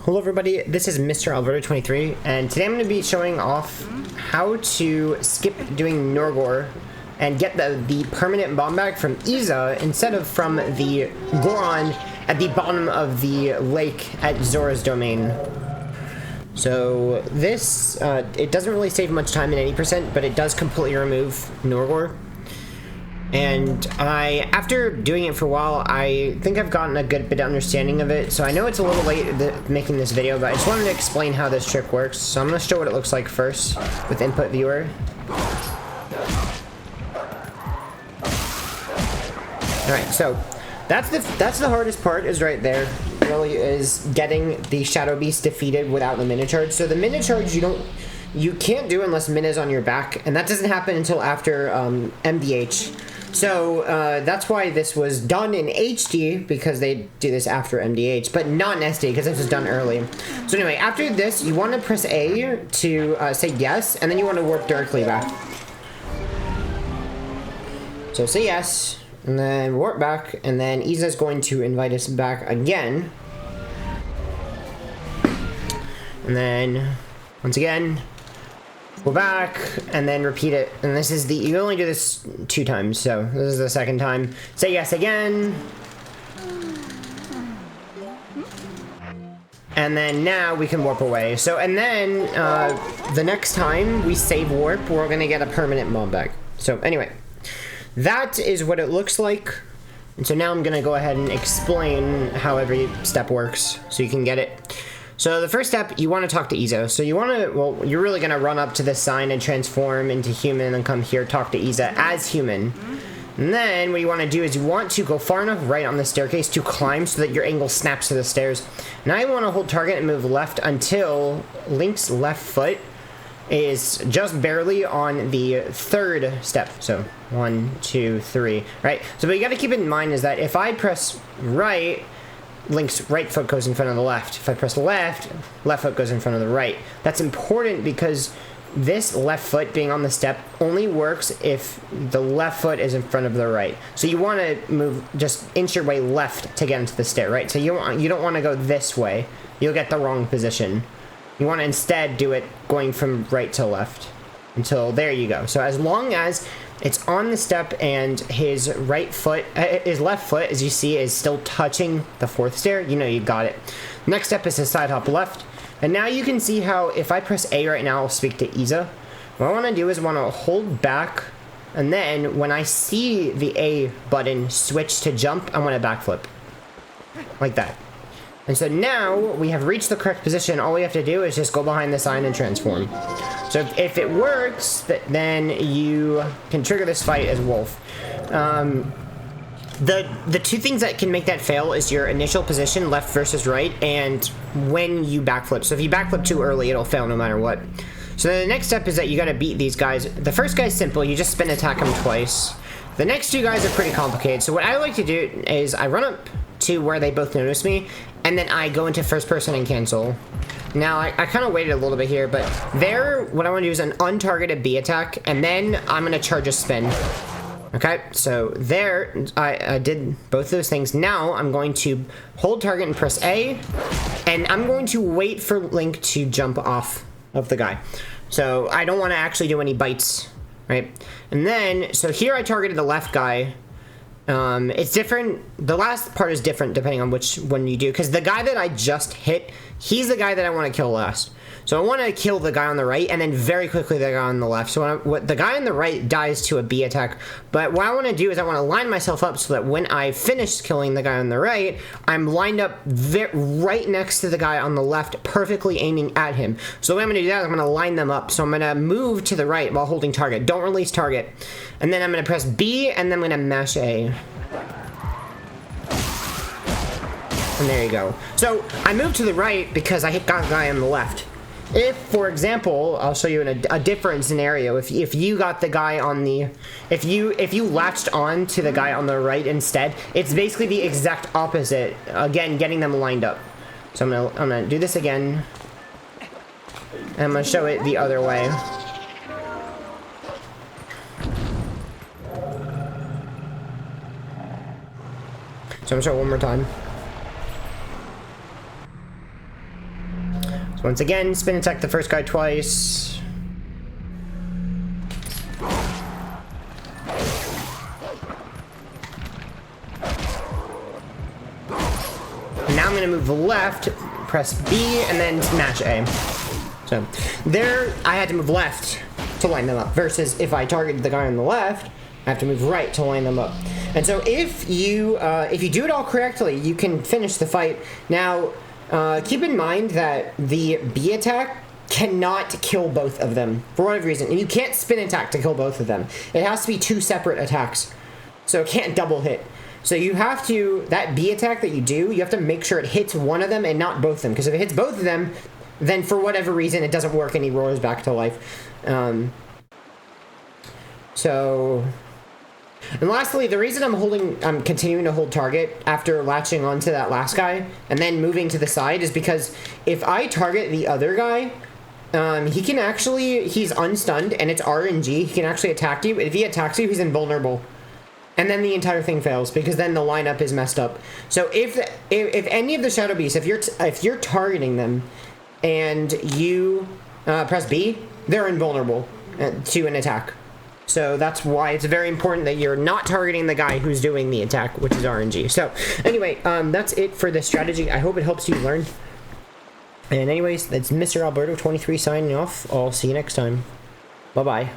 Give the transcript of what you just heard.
Hello everybody, this is Mr. Alberto23, and today I'm going to be showing off how to skip doing norgor and get the permanent bomb bag from Iza instead of from the Goron at the bottom of the lake at Zora's domain. So this, it doesn't really save much time in 80%, but it does completely remove norgor. And after doing it for a while, I think I've gotten a good bit of understanding of it. So I know it's a little late making this video, but I just wanted to explain how this trick works. So I'm going to show what it looks like first with input viewer. Alright, so that's the hardest part, is right there. Really is getting the shadowbeast defeated without the mina charge. So the mina charge you can't do unless mina's on your back, and that doesn't happen until after MDH. So that's why this was done in HD, because they do this after MDH, but not in SD because this was done early. So anyway, after this, you want to press A to say yes, and then you want to warp directly back. So say yes, and then warp back, and then Iza's going to invite us back again. And then, once again, go back, and then repeat it. And this is you only do this 2 times, so this is the second time. Say yes again. And then now we can warp away. So, and then the next time we save warp, we're gonna get a permanent mob bag. So anyway, that is what it looks like. And so now I'm gonna go ahead and explain how every step works so you can get it. So the first step, you want to talk to Iza. So you want to, well, you're really going to run up to this sign and transform into human, and come here, talk to Iza as human. And then what you want to do is you want to go far enough right on the staircase to climb so that your angle snaps to the stairs. Now you want to hold target and move left until Link's left foot is just barely on the 3rd step. So 1, 2, 3, right? So what you got to keep in mind is that if I press right, Link's right foot goes in front of the left. If I press left, left foot goes in front of the right. That's important because this left foot being on the step only works if the left foot is in front of the right. So you want to move, just inch your way left to get into the stair, right? So you don't want to go this way. You'll get the wrong position. You want to instead do it going from right to left until there you go. So as long as it's on the step and his left foot, as you see, is still touching the 4th stair, you know you got it. Next step is his side hop left. And now you can see how if I press A right now, I'll speak to Iza. What I want to do is I want to hold back, and then when I see the A button switch to jump, I want to backflip. Like that. And so now we have reached the correct position. All we have to do is just go behind the sign and transform. So if it works, then you can trigger this fight as Wolf. The 2 things that can make that fail is your initial position, left versus right, and when you backflip. So if you backflip too early, it'll fail no matter what. So the next step is that you gotta beat these guys. The first guy's simple, you just spin attack him twice. The next 2 guys are pretty complicated. So what I like to do is I run up to where they both notice me, and then I go into first person and cancel. Now, I kind of waited a little bit here, but there, what I want to do is an untargeted B attack, and then I'm going to charge a spin. Okay, so there, I did both those things. Now, I'm going to hold target and press A, and I'm going to wait for Link to jump off of the guy. So, I don't want to actually do any bites, right? And then, so here I targeted the left guy. It's different. The last part is different depending on which one you do, because the guy that I just hit, he's the guy that I want to kill last. So I want to kill the guy on the right, and then very quickly the guy on the left. So the guy on the right dies to a B attack, but what I want to do is I want to line myself up so that when I finish killing the guy on the right, I'm lined up right next to the guy on the left, perfectly aiming at him. So the way I'm going to do that is I'm going to line them up. So I'm going to move to the right while holding target. Don't release target. And then I'm going to press B, and then I'm going to mash A. And there you go. So I moved to the right because I hit the guy on the left. If, for example, I'll show you in a different scenario. If you got the guy on the, if you latched on to the guy on the right instead, it's basically the exact opposite. Again, getting them lined up. So I'm gonna do this again, and I'm gonna show it the other way. So I'm gonna show it one more time. So once again, spin attack the first guy twice. And now I'm gonna move left, press B, and then smash A. So there, I had to move left to line them up, versus if I target the guy on the left, I have to move right to line them up. And so if you do it all correctly, you can finish the fight. Now, keep in mind that the B attack cannot kill both of them for whatever reason, and you can't spin attack to kill both of them. It has to be 2 separate attacks, so it can't double hit. So you have to, that B attack that you do, you have to make sure it hits one of them and not both of them, because if it hits both of them, then for whatever reason it doesn't work and he roars back to life. And lastly, the reason I'm continuing to hold target after latching onto that last guy and then moving to the side is because if I target the other guy, he can actually, he's unstunned and it's RNG, he can actually attack you. If he attacks you, he's invulnerable. And then the entire thing fails because then the lineup is messed up. So if any of the shadowbeasts, if you're targeting them and you press B, they're invulnerable to an attack. So that's why it's very important that you're not targeting the guy who's doing the attack, which is RNG. So anyway, that's it for this strategy. I hope it helps you learn. And anyways, that's Mr. Alberto 23 signing off. I'll see you next time. Bye-bye.